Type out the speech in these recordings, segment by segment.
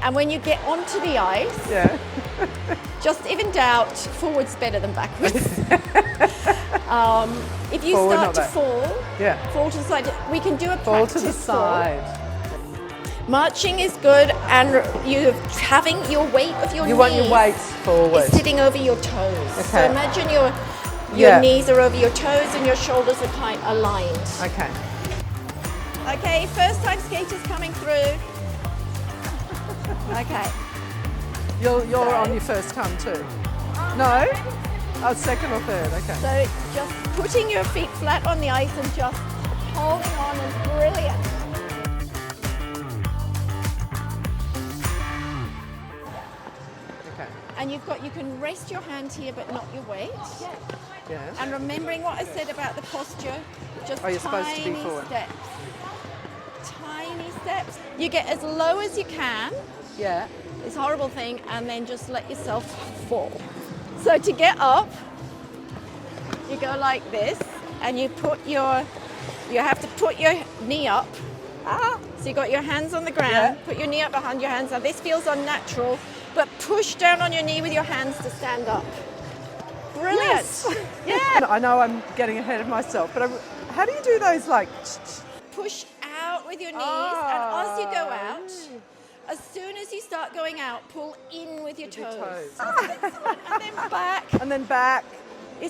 And when you get onto the ice, Yeah. just if in doubt, forward's better than backwards. If you Forward, start not to back. fall, Yeah. fall to the side. We can do a Fall practice to the fall. side. Marching is good, and you having your weight of your You knees want your weight forward. is sitting over your toes. So Okay. imagine your Yeah. knees are over your toes and your shoulders are kind aligned. Okay. Okay, first time skaters coming through. Okay. You're on your first time too? No? Oh, second or third, okay. So just putting your feet flat on the ice and just holding on is brilliant. Okay. And you can rest your hand here but not your weight. Yeah. And remembering what I said about the posture, just Oh, you're supposed to be tiny forward. steps. Tiny steps. You get as low as you can, Yeah. this horrible thing, and then just let yourself fall. So to get up, you go like this, and you have to put your knee up. So you got your hands on the ground, Yeah. put your knee up behind your hands. Now this feels unnatural, but push down on your knee with your hands to stand up. Brilliant. Yes. Yeah. I know I'm getting ahead of myself, but how do you do those like? Push out with your knees, and as you go out, as soon as you start going out, pull in with your toes. And then back. And then back.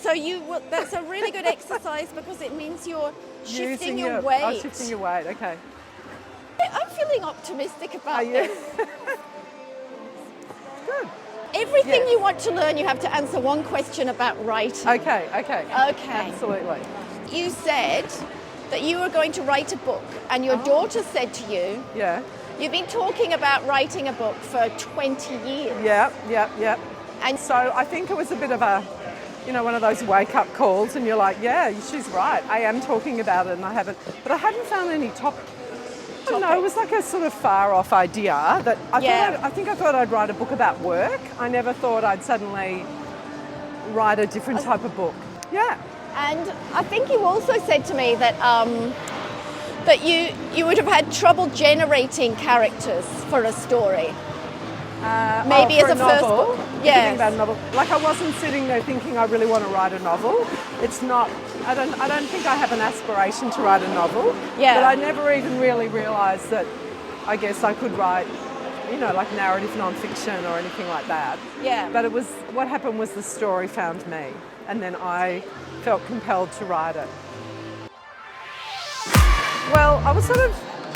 So that's a really good exercise because it means you're shifting your Oh, weight. shifting your weight, okay. I'm feeling optimistic about Are you? this. Good. Everything Yes. you want to learn, you have to answer one question about writing. Okay. Okay. Absolutely. You said that you were going to write a book, and your daughter said to you, Yeah. you've been talking about writing a book for 20 years. Yep. And So I think it was a bit of a, one of those wake-up calls, and you're like, yeah, she's right. I am talking about it, and I haven't. But I hadn't found any topic. No, it was like a sort of far-off idea that I think I thought I'd write a book about work. I never thought I'd suddenly write a different type of book. Yeah. And I think you also said to me that that you would have had trouble generating characters for a story. Maybe for as a first novel, book. Thinking Yes. about a novel. Like I wasn't sitting there thinking I really want to write a novel. It's not. I don't think I have an aspiration to write a novel. Yeah. But I never even really realised that. I guess I could write, like narrative non-fiction or anything like that. Yeah. But what happened was the story found me, and then I felt compelled to write it. Well,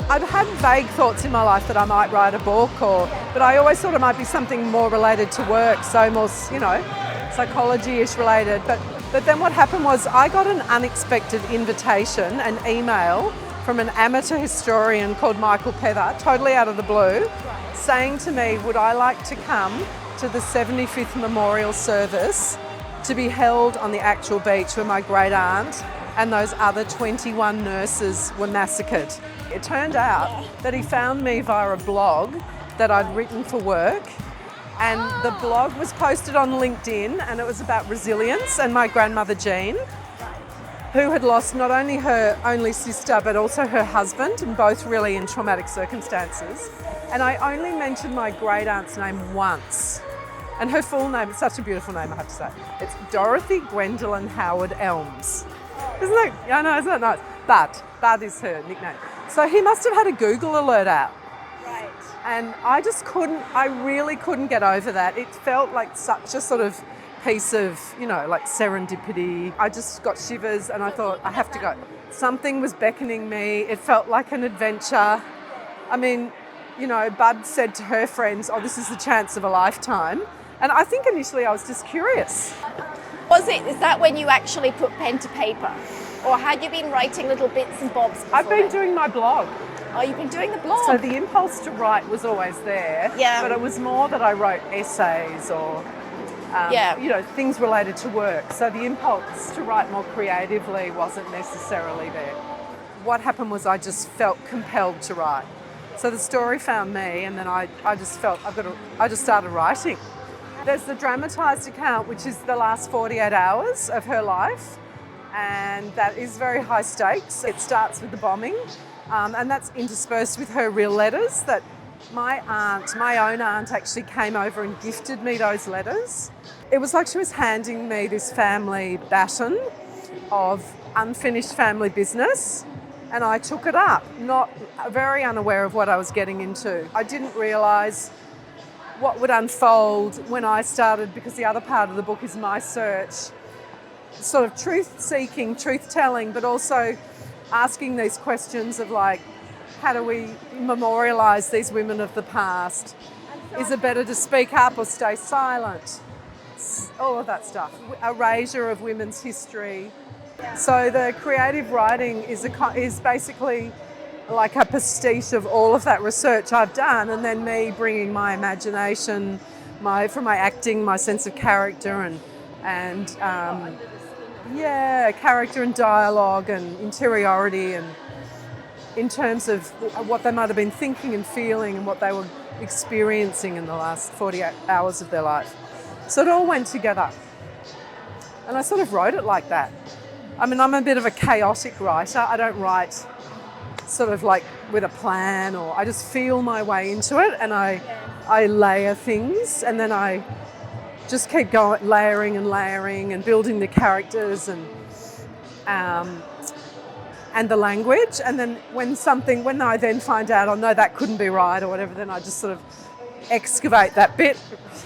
I've had vague thoughts in my life that I might write a book, but I always thought it might be something more related to work, so more, psychology-ish related. But then what happened was I got an unexpected invitation, an email from an amateur historian called Michael Pether, totally out of the blue, saying to me, would I like to come to the 75th memorial service to be held on the actual beach where my great aunt and those other 21 nurses were massacred. It turned out that he found me via a blog that I'd written for work, and the blog was posted on LinkedIn, and it was about resilience and my grandmother Jean, who had lost not only her only sister but also her husband, and both really in traumatic circumstances. And I only mentioned my great aunt's name once. And her full name, it's such a beautiful name, I have to say. It's Dorothy Gwendolyn Howard Elms. Isn't that nice? Bud is her nickname. So he must have had a Google alert out. Right. And I really couldn't get over that. It felt like such a sort of piece of, like serendipity. I just got shivers and I thought, I have to go. Something was beckoning me. It felt like an adventure. I mean, Bud said to her friends, oh, this is the chance of a lifetime. And I think initially I was just curious. Is that when you actually put pen to paper? Or had you been writing little bits and bobs before I've been then? doing my blog. Oh, you've been doing the blog? So the impulse to write was always there. Yeah. But it was more that I wrote essays or, things related to work. So the impulse to write more creatively wasn't necessarily there. What happened was I just felt compelled to write. So the story found me, and then I just felt I just started writing. There's the dramatised account, which is the last 48 hours of her life, and that is very high stakes. It starts with the bombing, and that's interspersed with her real letters that my own aunt actually came over and gifted me those letters. It was like she was handing me this family baton of unfinished family business, and I took it up, not very unaware of what I was getting into. I didn't realise what would unfold when I started, because the other part of the book is my search, sort of truth-seeking, truth-telling, but also asking these questions of like, how do we memorialise these women of the past? Is it better to speak up or stay silent? All of that stuff. Erasure of women's history. So the creative writing is basically like a pastiche of all of that research I've done, and then me bringing my imagination, from my acting, my sense of character and character and dialogue and interiority, and in terms of what they might have been thinking and feeling and what they were experiencing in the last 48 hours of their life. So it all went together. And I sort of wrote it like that. I mean, I'm a bit of a chaotic writer. I don't write sort of like with a plan, or I just feel my way into it, and I layer things, and then I just keep going, layering and building the characters and the language. And then when I then find out, oh no, that couldn't be right or whatever, then I just sort of excavate that bit,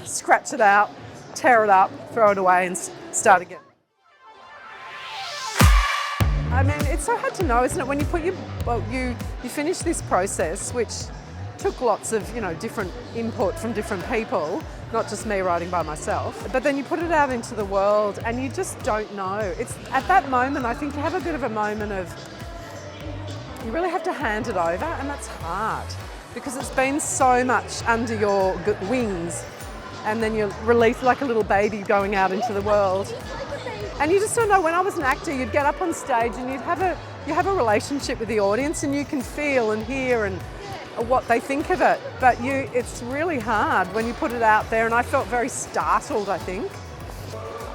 scratch it out, tear it up, throw it away and start again. I mean, it's so hard to know, isn't it? When you you finish this process, which took lots of, different input from different people, not just me writing by myself, but then you put it out into the world and you just don't know. It's at that moment, I think you have a bit of a moment of, you really have to hand it over, and that's hard because it's been so much under your wings, and then you're released like a little baby going out into the world. And you just don't know. When I was an actor, you'd get up on stage and you have a relationship with the audience, and you can feel and hear and what they think of it. But it's really hard when you put it out there, and I felt very startled, I think.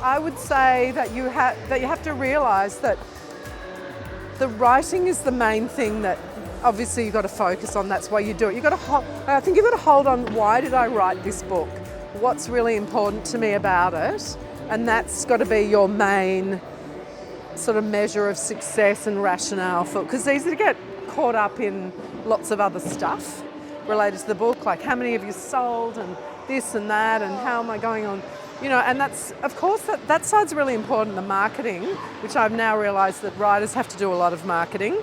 I would say that you have to realise that the writing is the main thing that obviously you've got to focus on. That's why you do it. I think you've got to hold on, why did I write this book? What's really important to me about it? And that's got to be your main sort of measure of success and rationale for, because it's easy to get caught up in lots of other stuff related to the book, like how many have you sold and this and that, and how am I going on, and that's, of course, that side's really important, the marketing, which I've now realised that writers have to do a lot of marketing.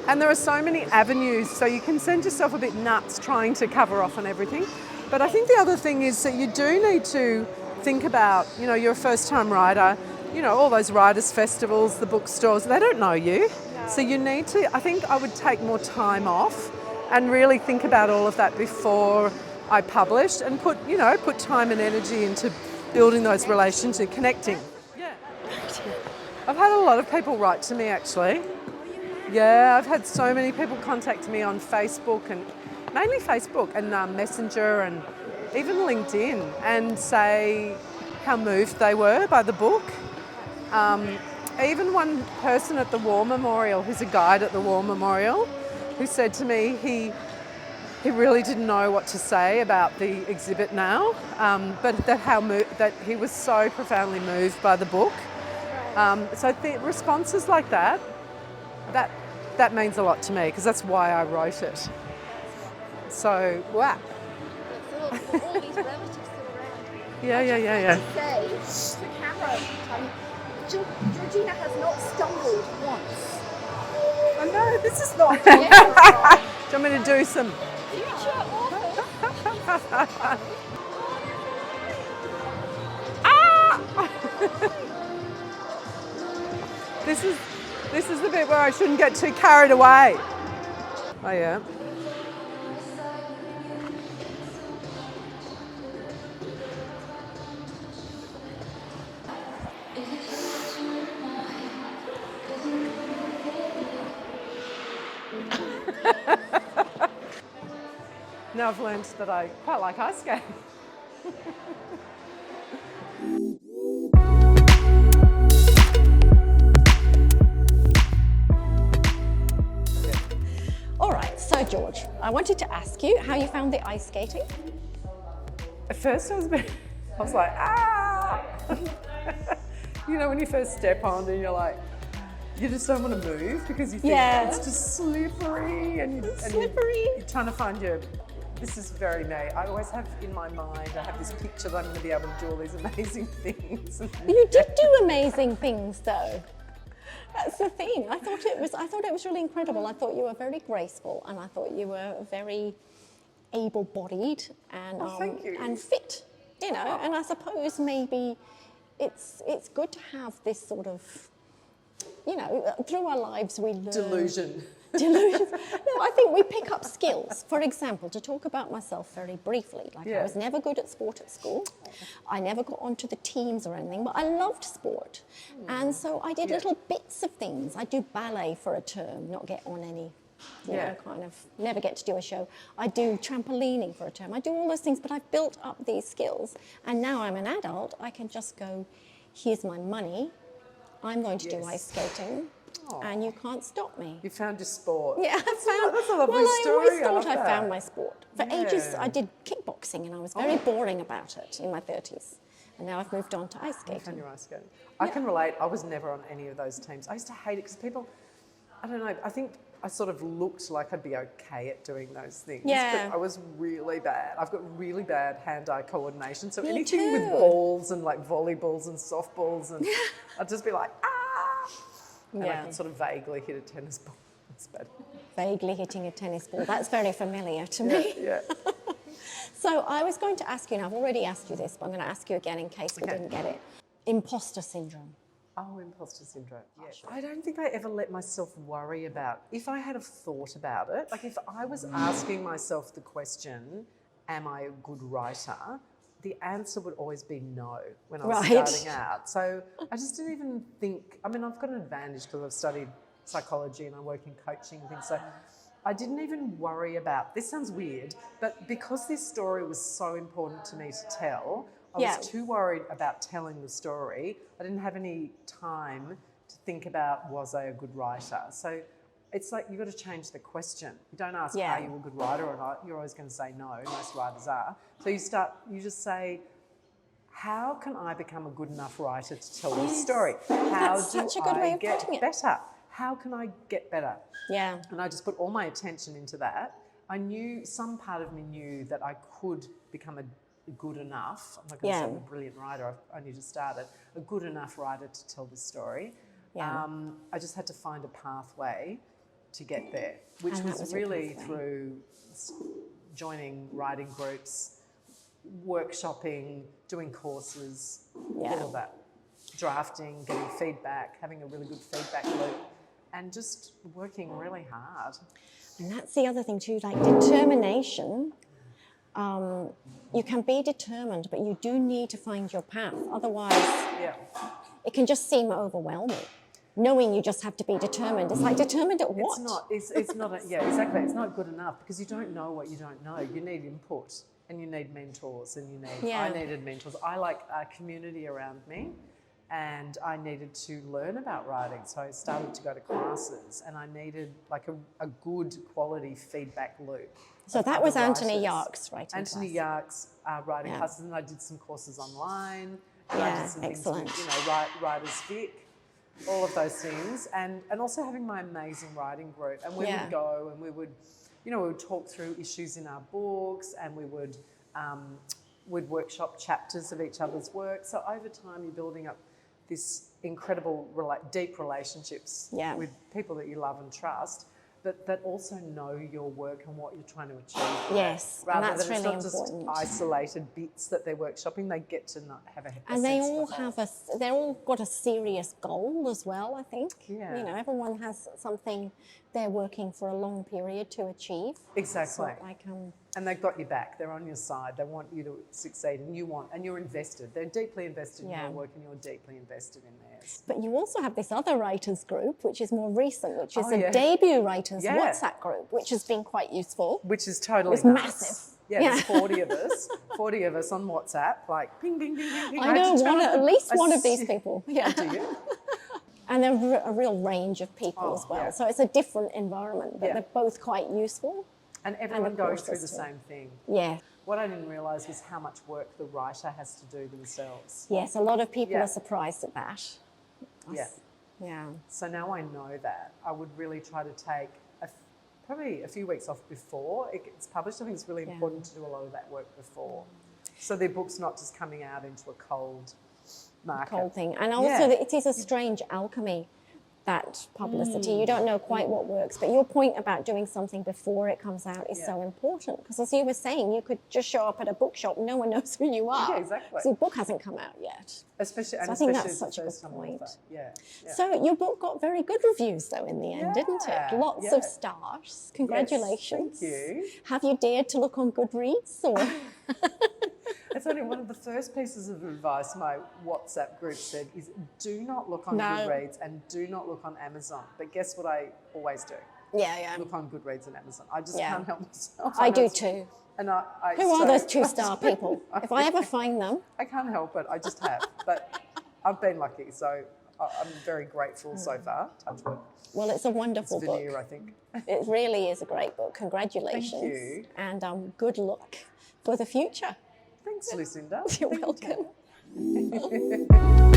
And there are so many avenues, so you can send yourself a bit nuts trying to cover off on everything. But I think the other thing is that you do need to think about, you're a first-time writer, all those writers' festivals, the bookstores, they don't know you. So you need to, I think I would take more time off and really think about all of that before I published, and put time and energy into building those relationships and connecting. Yeah. I've had a lot of people write to me, actually. Yeah, I've had so many people contact me on Facebook, and mainly Facebook and Messenger and even LinkedIn, and say how moved they were by the book. Even one person at the War Memorial, who's a guide at the War Memorial, who said to me he really didn't know what to say about the exhibit now, but that he was so profoundly moved by the book. So the responses like that means a lot to me, because that's why I wrote it. So, wow. All these relatives still around. Yeah. Say to the camera, Georgina has not stumbled once. I know, this is not. Yeah, right. Do you want me to do some? Future author. This is the bit where I shouldn't get too carried away. Oh yeah. Now I've learned that I quite like ice skating. All right, so George, I wanted to ask you how you found the ice skating. At first I was like, ah! You know, when you first step on and you're like, you just don't want to move because you think it's just slippery and you're trying to find this is very me. I always have in my mind, I have this picture that I'm going to be able to do all these amazing things. You did do amazing things though. That's the thing. I thought it was really incredible. I thought you were very graceful and I thought you were very able-bodied and thank you. and fit, you know. And I suppose maybe it's good to have this sort of, you know, through our lives we learn. Delusion. No, I think we pick up skills. For example, to talk about myself very briefly, I was never good at sport at school. I never got onto the teams or anything, but I loved sport. And so I did little bits of things. I do ballet for a term, not get on any, you know, kind of, never get to do a show. I do trampolining for a term. I do all those things, but I've built up these skills. And now I'm an adult, I can just go, here's my money. I'm going to do ice skating. And you can't stop me. You found your sport. Yeah, that's a lovely I story. always thought I found my sport. For ages, I did kickboxing and I was very boring about it in my 30s. And now I've moved on to ice skating. You found your ice skating. I can relate. I was never on any of those teams. I used to hate it because people, I don't know, I think I sort of looked like I'd be okay at doing those things. Yeah. But I was really bad. I've got really bad hand-eye coordination. So Me anything too. with balls and like volleyballs and softballs, and I'd just be like, ah! And I can sort of vaguely hit a tennis ball. That's bad. Vaguely hitting a tennis ball. That's very familiar to me. Yeah. So I was going to ask you, and I've already asked you this, but I'm going to ask you again in case we didn't get it. Imposter syndrome. Oh, imposter syndrome. Yes. I don't think I ever let myself worry about, if I had a thought about it, like if I was asking myself the question, am I a good writer? The answer would always be no when I was starting out. So I just didn't even think, I mean, I've got an advantage because I've studied psychology and I work in coaching and things. So I didn't even worry about, this sounds weird, but because this story was so important to me to tell, I was too worried about telling the story. I didn't have any time to think about, was I a good writer? So it's like you've got to change the question. You don't ask, are you a good writer or not? You're always going to say no. Most writers are. So you just say, how can I become a good enough writer to tell this story? How do I get better? How can I get better? Yeah. And I just put all my attention into that. I knew, some part of me knew that I could become a good enough, I'm not going to say I'm a brilliant writer, I've only just started, a good enough writer to tell this story. Yeah. I just had to find a pathway to get there, which was really through joining writing groups, workshopping, doing courses, all of that, drafting, getting feedback, having a really good feedback loop, and just working really hard. And that's the other thing too, like determination. You can be determined, but you do need to find your path. Otherwise, it can just seem overwhelming. Knowing you just have to be determined. It's like, determined at what? It's not, exactly. It's not good enough because you don't know what you don't know. You need input and you need mentors and I needed mentors. I like a community around me and I needed to learn about writing. So I started to go to classes and I needed like a good quality feedback loop. So that was Anthony Yark's writing class. Anthony Yark's writing classes, and I did some courses online. And I did some things with, Writers Vic. All of those things, and also having my amazing writing group, and we would go and we would talk through issues in our books, and we would we'd workshop chapters of each other's work. So over time, you're building up this incredible, deep relationships with people that you love and trust, but that also know your work and what you're trying to achieve. Yes, and that's really important. Rather than it's not just isolated bits that they're workshopping, they get to have a and they all have they're all got a serious goal as well, I think. Yeah. You know, everyone has something they're working for a long period to achieve. Exactly. So like, and they've got your back. They're on your side. They want you to succeed, and you're invested. They're deeply invested in your work, and you're deeply invested in theirs. But you also have this other writers group, which is more recent, which is a debut writers WhatsApp group, which has been quite useful. Which is totally massive. Yeah, there's 40 of us. 40 of us on WhatsApp, like ping, ping, ping, ping, ping. I know at least one of these people. Yeah. Do you? And a real range of people as well. Yeah. So it's a different environment, but they're both quite useful. And everyone the going course through the system. same thing. Yeah. What I didn't realise was how much work the writer has to do themselves. Yes, a lot of people Yeah. are surprised at that. Yeah. Yeah. So now I know that. I would really try to take probably a few weeks off before it gets published. I think it's really important to do a lot of that work before. So their book's not just coming out into a cold market. Cold thing. And also that it is a strange alchemy, that publicity. You don't know quite what works. But your point about doing something before it comes out is so important. Because as you were saying, you could just show up at a bookshop, no one knows who you are. Yeah, exactly. So your book hasn't come out yet. Especially, So and I think especially that's such a good first-time point. author. Yeah. So your book got very good reviews though in the end, didn't it? Lots of stars. Congratulations. Yes, thank you. Have you dared to look on Goodreads or? It's only one of the first pieces of advice my WhatsApp group said is do not look on Goodreads and do not look on Amazon. But guess what I always do? Yeah. Look on Goodreads and Amazon. I just can't help myself. I do too. And Who are those 2-star people? If I ever find them. I can't help it. I just have. But I've been lucky, so I'm very grateful so far. Touch wood. Well, it's a wonderful It's book. veneer, I think. It really is a great book. Congratulations. Thank you. And good luck for the future. Thanks, Lucinda. You're Thank welcome. you.